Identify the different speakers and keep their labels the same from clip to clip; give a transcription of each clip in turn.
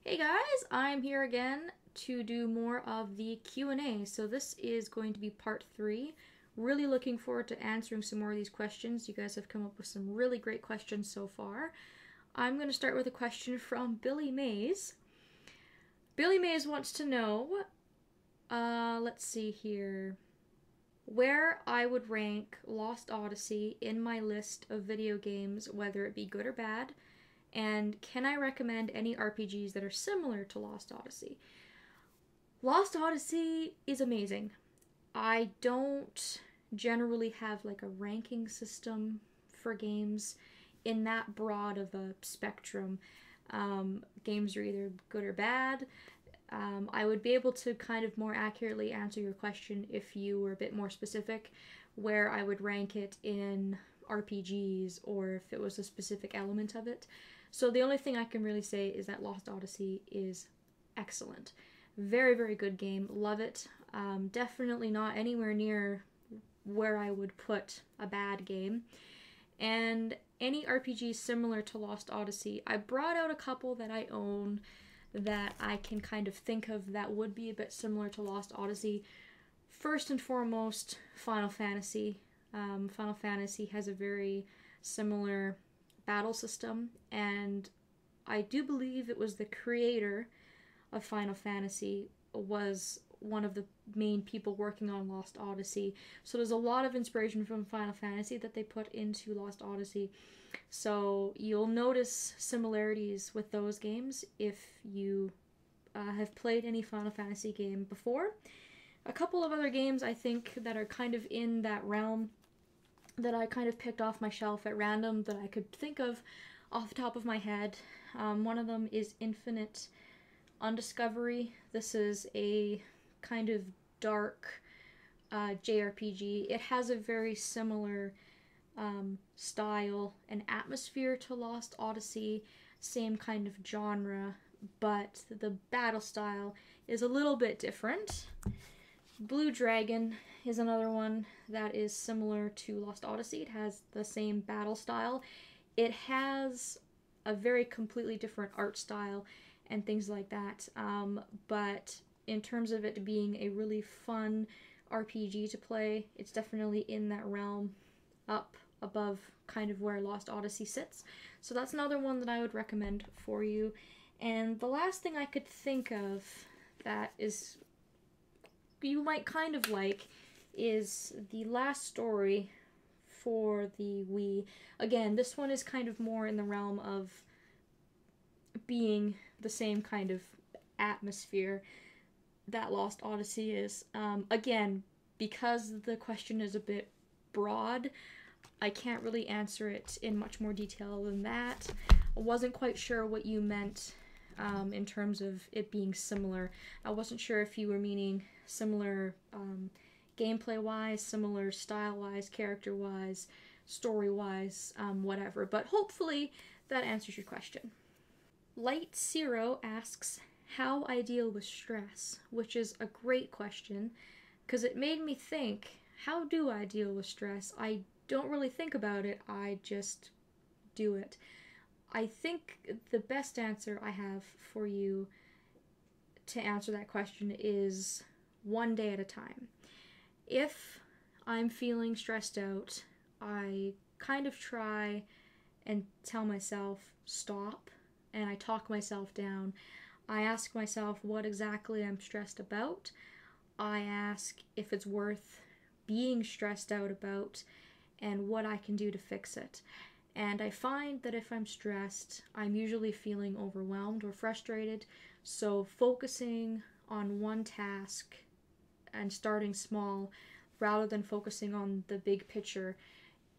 Speaker 1: Hey guys, I'm here again to do more of the Q&A. So this is going to be part 3. Really looking forward to answering some more of these questions. You guys have come up with some really great questions so far. I'm going to start with a question from Billy Mays. Billy Mays wants to know, let's see here, where I would rank Lost Odyssey in my list of video games, whether it be good or bad. And can I recommend any RPGs that are similar to Lost Odyssey? Lost Odyssey is amazing. I don't generally have like a ranking system for games in that broad of a spectrum. Games are either good or bad. I would be able to kind of more accurately answer your question if you were a bit more specific, where I would rank it in RPGs or if it was a specific element of it. So the only thing I can really say is that Lost Odyssey is excellent. Very, very good game. Love it. Definitely not anywhere near where I would put a bad game. And any RPG similar to Lost Odyssey, I brought out a couple that I own that I can kind of think of that would be a bit similar to Lost Odyssey. First and foremost, Final Fantasy. Final Fantasy has a very similar battle system, and I do believe it was the creator of Final Fantasy was one of the main people working on Lost Odyssey. So there's a lot of inspiration from Final Fantasy that they put into Lost Odyssey. So you'll notice similarities with those games if you have played any Final Fantasy game before. A couple of other games I think that are kind of in that realm that I kind of picked off my shelf at random that I could think of off the top of my head. One of them is Infinite Undiscovery. This is a kind of dark JRPG. It has a very similar style and atmosphere to Lost Odyssey, same kind of genre, but the battle style is a little bit different. Blue Dragon is another one that is similar to Lost Odyssey. It has the same battle style. It has a very completely different art style and things like that. But in terms of it being a really fun RPG to play, it's definitely in that realm up above kind of where Lost Odyssey sits. So that's another one that I would recommend for you. And the last thing I could think of that is you might kind of like is the last story for the Wii. Again, this one is kind of more in the realm of being the same kind of atmosphere that Lost Odyssey is. Again, because the question is a bit broad, I can't really answer it in much more detail than that. I wasn't quite sure what you meant in terms of it being similar. I wasn't sure if you were meaning similar gameplay-wise, similar style-wise, character-wise, story-wise, whatever. But hopefully that answers your question. Light Zero asks how I deal with stress, which is a great question because it made me think, how do I deal with stress? I don't really think about it, I just do it. I think the best answer I have for you to answer that question is one day at a time. If I'm feeling stressed out, I kind of try and tell myself stop, and I talk myself down. I ask myself what exactly I'm stressed about. I ask if it's worth being stressed out about and what I can do to fix it. And I find that if I'm stressed, I'm usually feeling overwhelmed or frustrated. So focusing on one task and starting small rather than focusing on the big picture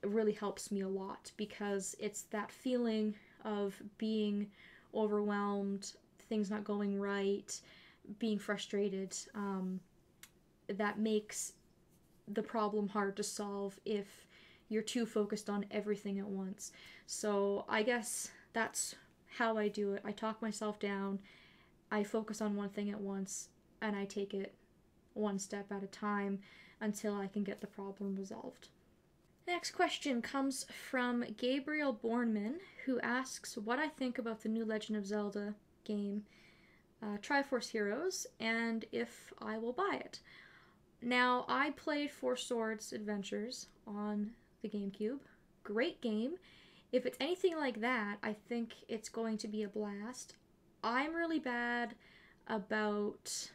Speaker 1: really helps me a lot, because it's that feeling of being overwhelmed, things not going right, being frustrated, that makes the problem hard to solve if you're too focused on everything at once. So I guess that's how I do it. I talk myself down, I focus on one thing at once, and I take it one step at a time until I can get the problem resolved. Next question comes from Gabriel Bornman, who asks what I think about the new Legend of Zelda game Triforce Heroes and if I will buy it. Now, I played Four Swords Adventures on the GameCube. Great game. If it's anything like that, I think it's going to be a blast. I'm really bad about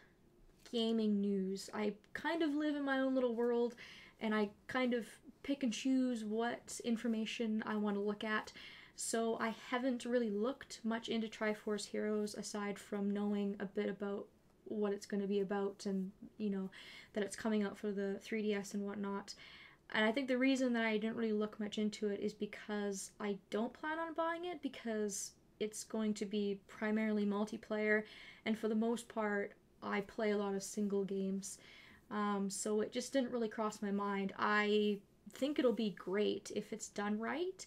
Speaker 1: gaming news. I kind of live in my own little world, and I kind of pick and choose what information I want to look at. So I haven't really looked much into Triforce Heroes aside from knowing a bit about what it's going to be about and, you know, that it's coming out for the 3DS and whatnot. And I think the reason that I didn't really look much into it is because I don't plan on buying it, because it's going to be primarily multiplayer, and for the most part I play a lot of single games. So it just didn't really cross my mind. I think it'll be great if it's done right,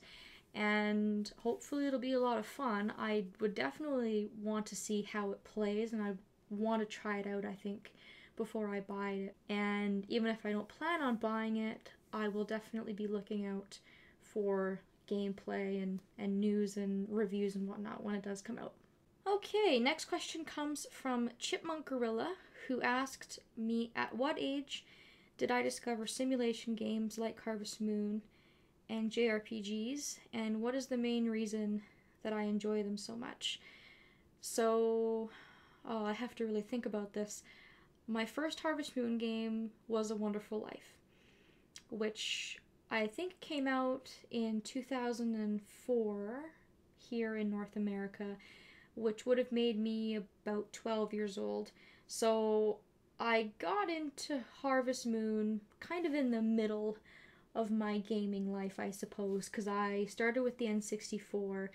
Speaker 1: and hopefully it'll be a lot of fun. I would definitely want to see how it plays, and I want to try it out, I think, before I buy it. And even if I don't plan on buying it, I will definitely be looking out for gameplay and news and reviews and whatnot when it does come out. Okay, next question comes from Chipmunk Gorilla, who asked me, at what age did I discover simulation games like Harvest Moon and JRPGs, and what is the main reason that I enjoy them so much? So, I have to really think about this. My first Harvest Moon game was A Wonderful Life, which I think came out in 2004 here in North America, which would have made me about 12 years old. So I got into Harvest Moon kind of in the middle of my gaming life, I suppose, because I started with the N64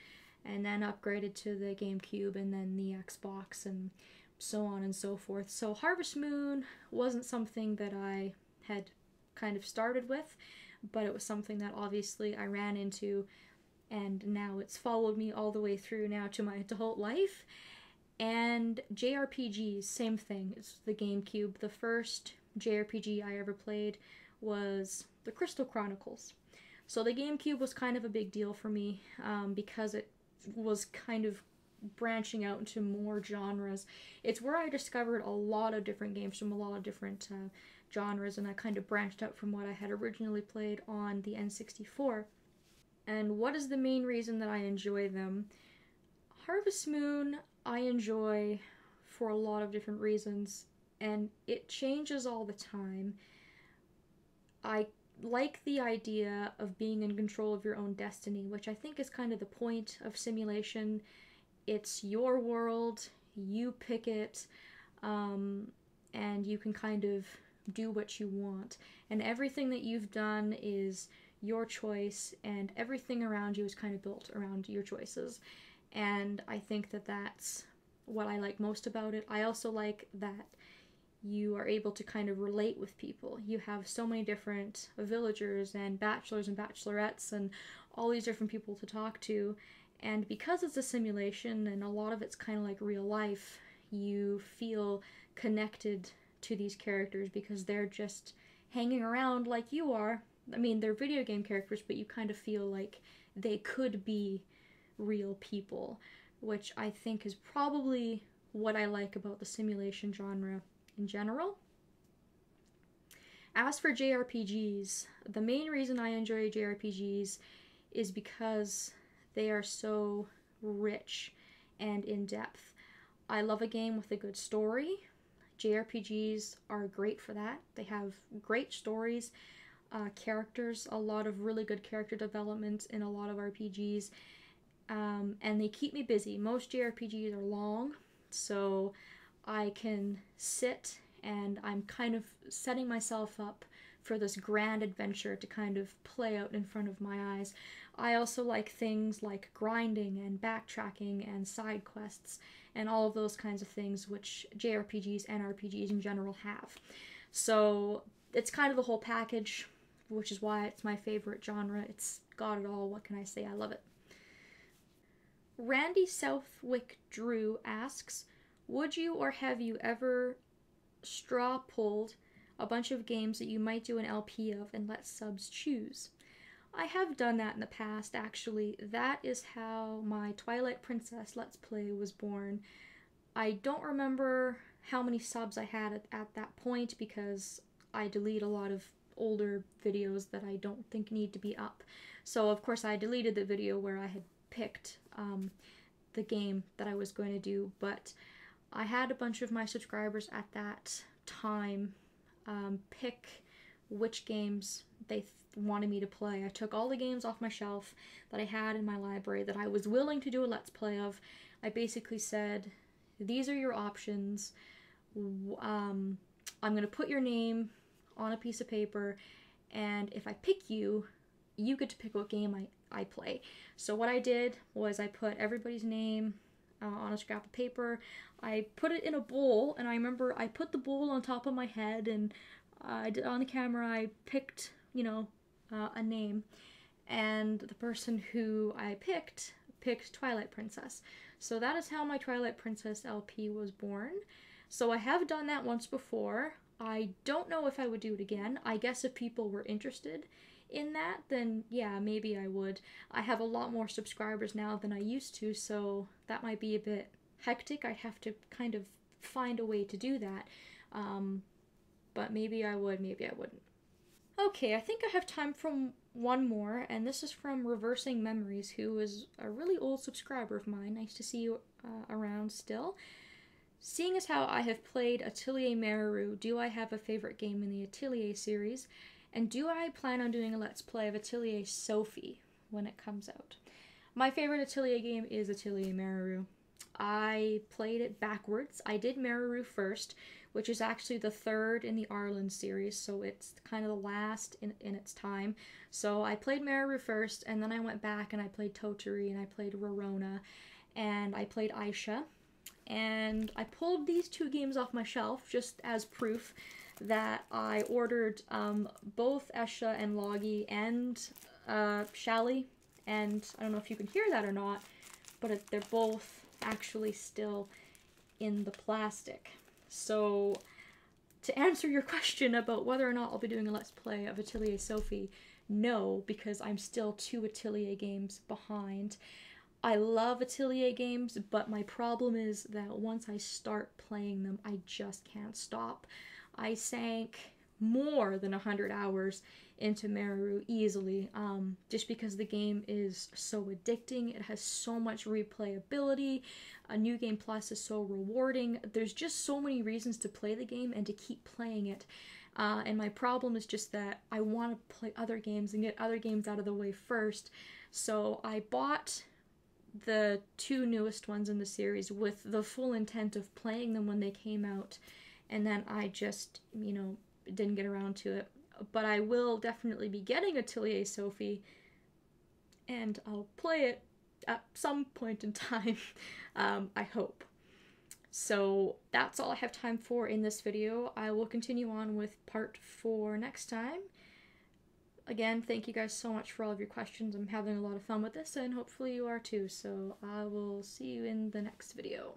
Speaker 1: and then upgraded to the GameCube and then the Xbox and so on and so forth. So Harvest Moon wasn't something that I had kind of started with, but it was something that obviously I ran into, and now it's followed me all the way through now to my adult life. And JRPGs, same thing. It's the GameCube. The first JRPG I ever played was the Crystal Chronicles. So the GameCube was kind of a big deal for me because it was kind of branching out into more genres. It's where I discovered a lot of different games from a lot of different genres, and I kind of branched out from what I had originally played on the N64. And what is the main reason that I enjoy them? Harvest Moon I enjoy for a lot of different reasons, and it changes all the time. I like the idea of being in control of your own destiny, which I think is kind of the point of simulation. It's your world, you pick it, and you can kind of do what you want. And everything that you've done is your choice, and everything around you is kind of built around your choices. And I think that that's what I like most about it. I also like that you are able to kind of relate with people. You have so many different villagers and bachelors and bachelorettes and all these different people to talk to. And because it's a simulation and a lot of it's kind of like real life, you feel connected to these characters because they're just hanging around like you are. I mean, they're video game characters, but you kind of feel like they could be real people, which I think is probably what I like about the simulation genre in general. As for JRPGs, the main reason I enjoy JRPGs is because they are so rich and in-depth. I love a game with a good story. JRPGs are great for that. They have great stories, characters, a lot of really good character development in a lot of RPGs, and they keep me busy. Most JRPGs are long, so I can sit and I'm kind of setting myself up for this grand adventure to kind of play out in front of my eyes. I also like things like grinding and backtracking and side quests and all of those kinds of things which JRPGs and RPGs in general have. So it's kind of the whole package, which is why it's my favorite genre. It's got it all. What can I say? I love it. Randy Southwick Drew asks, would you or have you ever straw pulled a bunch of games that you might do an LP of and let subs choose? I have done that in the past, actually. That is how my Twilight Princess Let's Play was born. I don't remember how many subs I had at that point because I delete a lot of older videos that I don't think need to be up. So of course I deleted the video where I had picked the game that I was going to do, but I had a bunch of my subscribers at that time pick which games they wanted me to play. I took all the games off my shelf that I had in my library that I was willing to do a Let's Play of. I basically said, these are your options. I'm going to put your name on a piece of paper, and if I pick you, you get to pick what game I play. So what I did was I put everybody's name on a scrap of paper. I put it in a bowl, and I remember I put the bowl on top of my head, and on the camera I picked, a name, and the person who I picked Twilight Princess. So that is how my Twilight Princess LP was born. So I have done that once before. I don't know if I would do it again. I guess if people were interested in that, then yeah, maybe I would. I have a lot more subscribers now than I used to, so that might be a bit hectic. I'd have to kind of find a way to do that. But maybe I would, maybe I wouldn't. Okay, I think I have time for one more, and this is from Reversing Memories, who is a really old subscriber of mine. Nice to see you around still. Seeing as how I have played Atelier Meru, do I have a favorite game in the Atelier series? And do I plan on doing a Let's Play of Atelier Sophie when it comes out? My favorite Atelier game is Atelier Meru. I played it backwards. I did Meru first, which is actually the third in the Arlen series, so it's kind of the last in its time. So I played Meru first, and then I went back and I played Toturi, and I played Rorona, and I played Aisha. And I pulled these two games off my shelf just as proof that I ordered both Esha and Logi and Shally, and I don't know if you can hear that or not, but they're both actually still in the plastic. So to answer your question about whether or not I'll be doing a Let's Play of Atelier Sophie, no, because I'm still 2 Atelier games behind. I love Atelier games, but my problem is that once I start playing them, I just can't stop. I sank more than 100 hours into Meru easily, just because the game is so addicting. It has so much replayability. New Game Plus is so rewarding. There's just so many reasons to play the game and to keep playing it. And my problem is just that I want to play other games and get other games out of the way first. So I bought the 2 newest ones in the series with the full intent of playing them when they came out, and then I just, didn't get around to it. But I will definitely be getting Atelier Sophie, and I'll play it at some point in time, I hope. So that's all I have time for in this video. I will continue on with part 4 next time. Again, thank you guys so much for all of your questions. I'm having a lot of fun with this, and hopefully you are too. So I will see you in the next video.